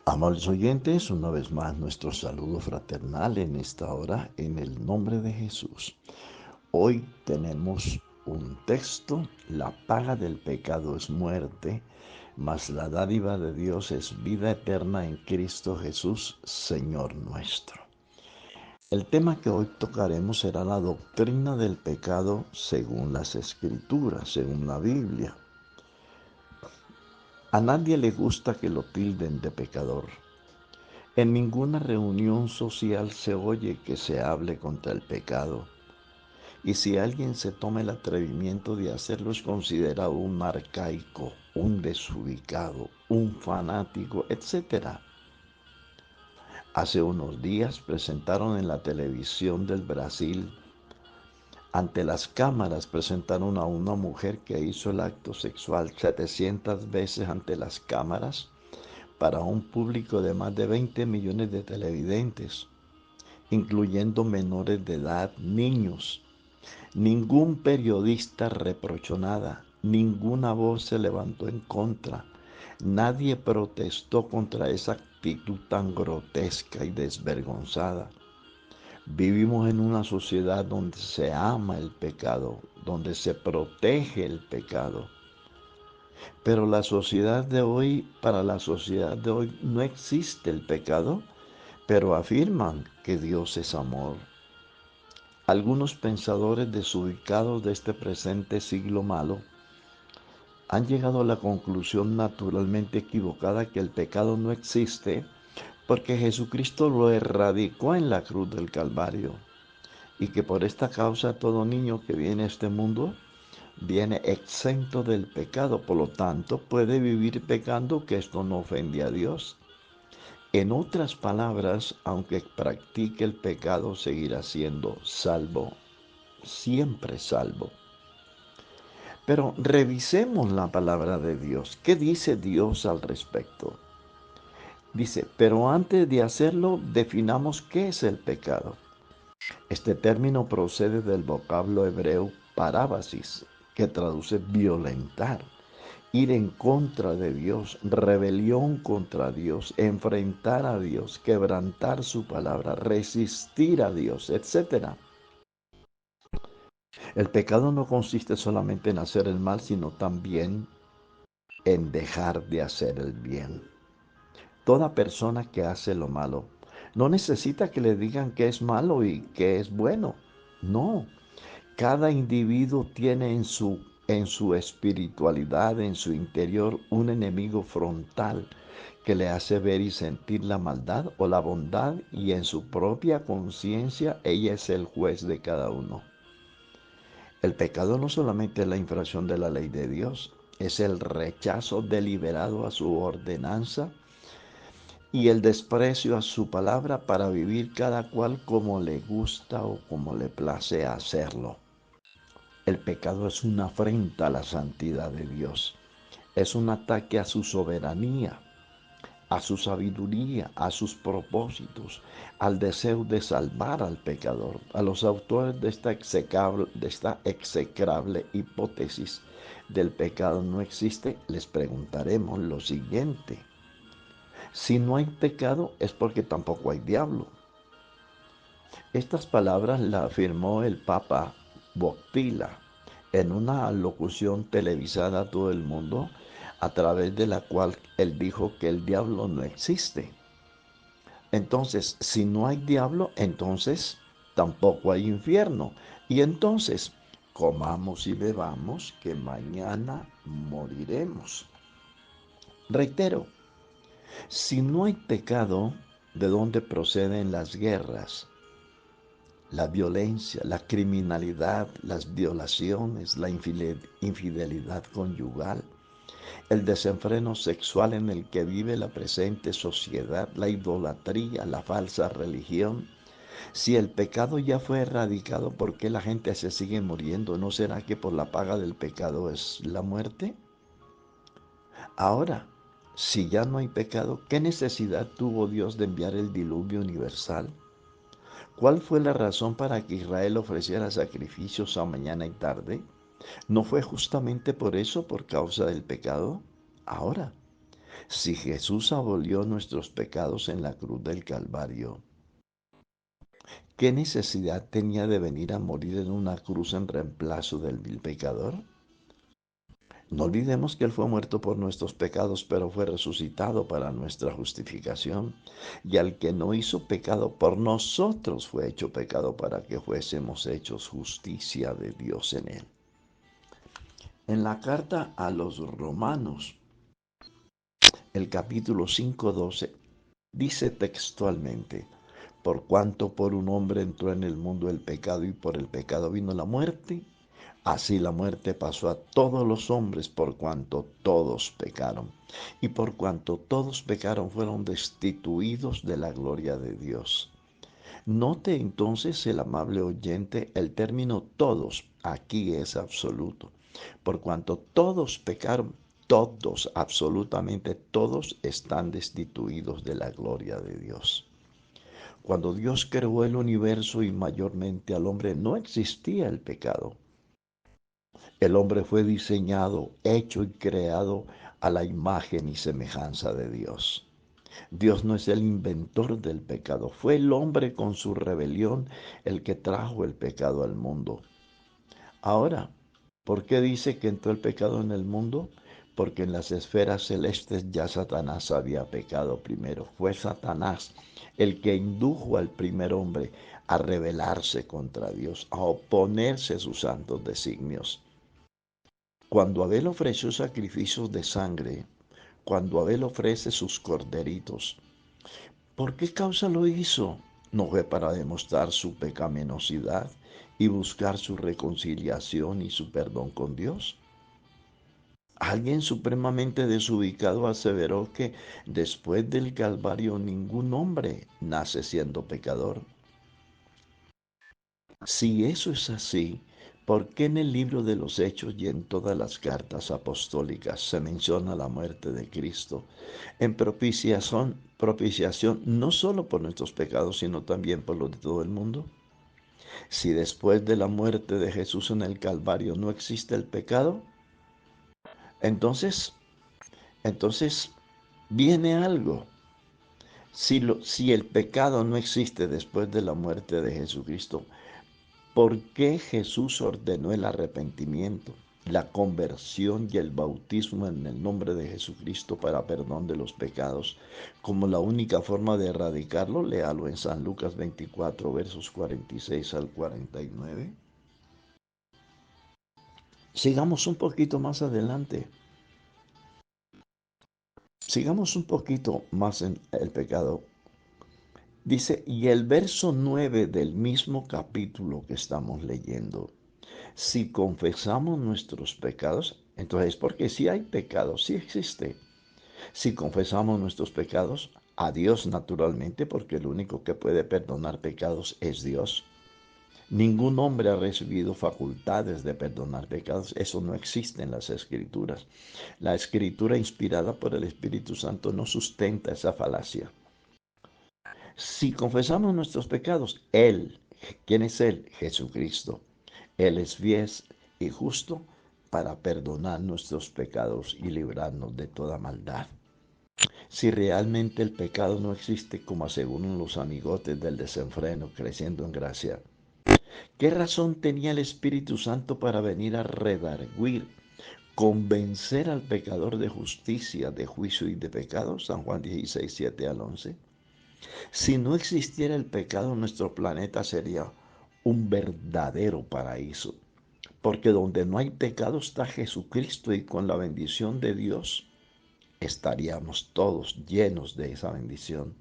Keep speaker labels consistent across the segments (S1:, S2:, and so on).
S1: Amables oyentes, una vez más nuestro saludo fraternal en esta hora en el nombre de Jesús. Hoy tenemos un texto: la paga del pecado es muerte, mas la dádiva de Dios es vida eterna en Cristo Jesús, Señor nuestro. El tema que hoy tocaremos será la doctrina del pecado según las Escrituras, según la Biblia. A nadie le gusta que lo tilden de pecador. En ninguna reunión social se oye que se hable contra el pecado, y si alguien se toma el atrevimiento de hacerlo es considerado un arcaico, un desubicado, un fanático, etc. Hace unos días presentaron en la televisión del Brasil, ante las cámaras presentaron a una mujer que hizo el acto sexual 700 veces ante las cámaras para un público de más de 20 millones de televidentes, incluyendo menores de edad, niños. Ningún periodista reprochó nada, ninguna voz se levantó en contra, nadie protestó contra esa actitud tan grotesca y desvergonzada. Vivimos en una sociedad donde se ama el pecado, donde se protege el pecado. Pero para la sociedad de hoy no existe el pecado, pero afirman que Dios es amor. Algunos pensadores desubicados de este presente siglo malo han llegado a la conclusión naturalmente equivocada que el pecado no existe porque Jesucristo lo erradicó en la cruz del Calvario, y que por esta causa todo niño que viene a este mundo viene exento del pecado, por lo tanto puede vivir pecando, que esto no ofende a Dios. En otras palabras, aunque practique el pecado, seguirá siendo salvo, siempre salvo. Pero revisemos la palabra de Dios. ¿Qué dice Dios al respecto? Dice, pero antes de hacerlo, definamos qué es el pecado. Este término procede del vocablo hebreo parábasis, que traduce violentar, ir en contra de Dios, rebelión contra Dios, enfrentar a Dios, quebrantar su palabra, resistir a Dios, etc. El pecado no consiste solamente en hacer el mal, sino también en dejar de hacer el bien. Toda persona que hace lo malo no necesita que le digan que es malo y que es bueno. No, cada individuo tiene en su espiritualidad, en su interior, un enemigo frontal que le hace ver y sentir la maldad o la bondad, y en su propia conciencia ella es el juez de cada uno. El pecado no solamente es la infracción de la ley de Dios, es el rechazo deliberado a su ordenanza y el desprecio a su palabra para vivir cada cual como le gusta o como le place hacerlo. El pecado es una afrenta a la santidad de Dios, es un ataque a su soberanía, a su sabiduría, a sus propósitos, al deseo de salvar al pecador. A los autores de esta execrable hipótesis del pecado no existe, les preguntaremos lo siguiente: si no hay pecado es porque tampoco hay diablo. Estas palabras las afirmó el Papa Botila en una alocución televisada a todo el mundo, a través de la cual él dijo que el diablo no existe. Entonces, si no hay diablo, entonces tampoco hay infierno. Y entonces, comamos y bebamos, que mañana moriremos. Reitero, si no hay pecado, ¿de dónde proceden las guerras, la violencia, la criminalidad, las violaciones, la infidelidad conyugal, el desenfreno sexual en el que vive la presente sociedad, la idolatría, la falsa religión? Si el pecado ya fue erradicado, ¿por qué la gente se sigue muriendo? ¿No será que por la paga del pecado es la muerte? Ahora, si ya no hay pecado, ¿qué necesidad tuvo Dios de enviar el diluvio universal? ¿Cuál fue la razón para que Israel ofreciera sacrificios a mañana y tarde? ¿No fue justamente por eso, por causa del pecado? Ahora, Si Jesús abolió nuestros pecados en la cruz del Calvario, ¿qué necesidad tenía de venir a morir en una cruz en reemplazo del vil pecador? No olvidemos que Él fue muerto por nuestros pecados, pero fue resucitado para nuestra justificación. Y al que no hizo pecado por nosotros fue hecho pecado para que fuésemos hechos justicia de Dios en Él. En la carta a los Romanos, el capítulo 5:12, dice textualmente: por cuanto por un hombre entró en el mundo el pecado y por el pecado vino la muerte, así la muerte pasó a todos los hombres por cuanto todos pecaron. Y por cuanto todos pecaron fueron destituidos de la gloria de Dios. Note entonces el amable oyente, el término todos aquí es absoluto. Por cuanto todos pecaron, todos, absolutamente todos, están destituidos de la gloria de Dios. Cuando Dios creó el universo y mayormente al hombre, no existía el pecado. El hombre fue diseñado, hecho y creado a la imagen y semejanza de Dios. Dios no es el inventor del pecado, fue el hombre con su rebelión el que trajo el pecado al mundo. Ahora, ¿por qué dice que entró el pecado en el mundo? Porque en las esferas celestes ya Satanás había pecado primero. Fue Satanás el que indujo al primer hombre a rebelarse contra Dios, a oponerse a sus santos designios. Cuando Abel ofreció sacrificios de sangre, cuando Abel ofrece sus corderitos, ¿por qué causa lo hizo? ¿No fue para demostrar su pecaminosidad y buscar su reconciliación y su perdón con Dios? Alguien supremamente desubicado aseveró que después del Calvario ningún hombre nace siendo pecador. Si eso es así, ¿por qué en el libro de los Hechos y en todas las cartas apostólicas se menciona la muerte de Cristo en propiciación no solo por nuestros pecados, sino también por los de todo el mundo? Si después de la muerte de Jesús en el Calvario no existe el pecado, entonces, entonces viene algo. Si el pecado no existe después de la muerte de Jesucristo, ¿por qué Jesús ordenó el arrepentimiento, la conversión y el bautismo en el nombre de Jesucristo para perdón de los pecados como la única forma de erradicarlo? Léalo en San Lucas 24, versos 46 al 49. Sigamos un poquito más adelante. Sigamos un poquito más en el pecado. Dice, y el verso 9 del mismo capítulo que estamos leyendo: si confesamos nuestros pecados, entonces porque si hay pecado, sí existe. Si confesamos nuestros pecados a Dios naturalmente, porque el único que puede perdonar pecados es Dios. Ningún hombre ha recibido facultades de perdonar pecados. Eso no existe en las Escrituras. La Escritura inspirada por el Espíritu Santo no sustenta esa falacia. Si confesamos nuestros pecados, Él, ¿quién es Él? Jesucristo. Él es fiel y justo para perdonar nuestros pecados y librarnos de toda maldad. Si realmente el pecado no existe, como aseguran los amigotes del desenfreno creciendo en gracia, ¿qué razón tenía el Espíritu Santo para venir a redarguir, convencer al pecador de justicia, de juicio y de pecado? San Juan 16, 7 al 11. Si no existiera el pecado, nuestro planeta sería un verdadero paraíso, porque donde no hay pecado está Jesucristo, y con la bendición de Dios estaríamos todos llenos de esa bendición.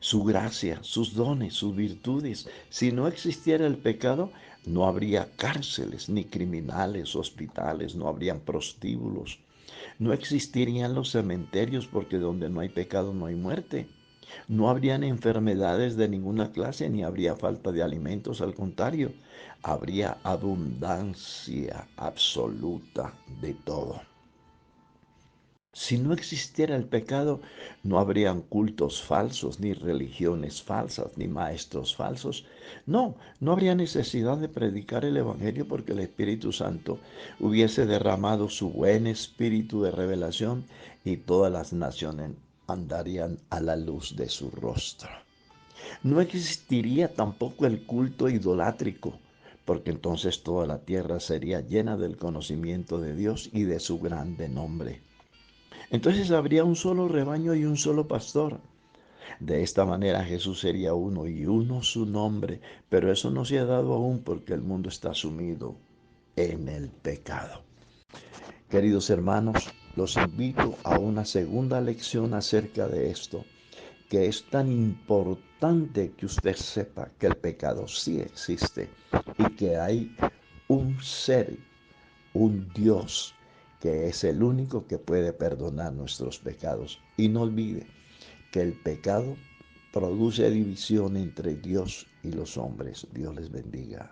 S1: Su gracia, sus dones, sus virtudes. Si no existiera el pecado, no habría cárceles, ni criminales, hospitales, no habrían prostíbulos. No existirían los cementerios, porque donde no hay pecado no hay muerte. No habrían enfermedades de ninguna clase, ni habría falta de alimentos. Al contrario, habría abundancia absoluta de todo. Si no existiera el pecado, no habrían cultos falsos, ni religiones falsas, ni maestros falsos. No, no habría necesidad de predicar el Evangelio porque el Espíritu Santo hubiese derramado su buen espíritu de revelación y todas las naciones andarían a la luz de su rostro. No existiría tampoco el culto idolátrico, porque entonces toda la tierra sería llena del conocimiento de Dios y de su grande nombre. Entonces habría un solo rebaño y un solo pastor. De esta manera Jesús sería uno y uno su nombre, pero eso no se ha dado aún porque el mundo está sumido en el pecado. Queridos hermanos, los invito a una segunda lección acerca de esto, que es tan importante que usted sepa que el pecado sí existe y que hay un ser, un Dios, que es el único que puede perdonar nuestros pecados. Y no olvide que el pecado produce división entre Dios y los hombres. Dios les bendiga.